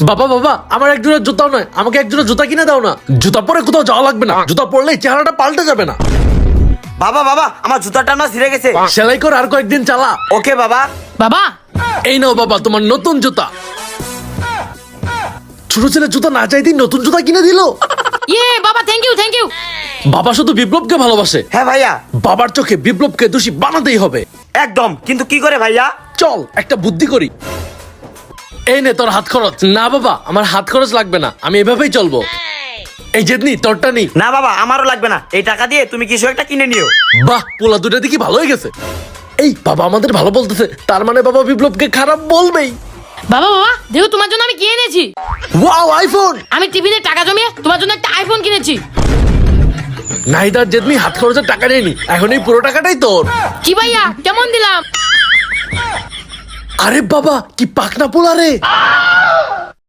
বাবা বাবা, আমার এক জোড়া জুতাও নয়, আমাকে এক জোড়া জুতা কিনে দাও না। জুতা পরে কোথাও যাওয়া লাগবে না, জুতা পরলেই চেহারাটা পাল্টে যাবে না। বাবা বাবা, আমার জুতাটা না ছিঁড়ে গেছে। সেলাই করে আর কয়েকদিন চালা। ওকে বাবা। বাবা এই নাও বাবা তোমার নতুন জুতা। ছোট ছেলে জুতা না চাইতেই নতুন জুতা কিনে দিল। বাবা, থ্যাংক ইউ থ্যাংক ইউ। বাবা শুধু বিপ্লবকে ভালোবাসে। হ্যাঁ ভাইয়া। বাবার চোখে বিপ্লবকে দোষী বানাতেই হবে। একদম, কিন্তু কি করে ভাইয়া? চল একটা বুদ্ধি করি। এই নে তোর হাত খরচ। না বাবা, আমার হাত খরচ লাগবে না, আমি এভাবেই চলবো। এই জেদনি তোরটা নি। না বাবা, আমারও লাগবে না, এই টাকা দিয়ে তুমি কিছু একটা কিনে নিও। বাহ, পোলা দুটা দেখি ভালো হয়ে গেছে। এই বাবা আমাদের ভালো বলতেছে, তার মানে বাবা বিপ্লবকে খারাপ বলবেই। বাবা বাবা, দেখো তোমার জন্য আমি কি এনেছি। Wow, iPhone. আমি টিভিতে টাকা জমিয়ে তোমার জন্য একটা আইফোন কিনেছি। নাহিদার জেদনি হাত খরচের টাকা নেয়নি, এখন এই পুরো টাকাটাই তোর। কি ভাইয়া, কেমন দিলাম? আরে বাবা, কি পাকনা পোলা রে।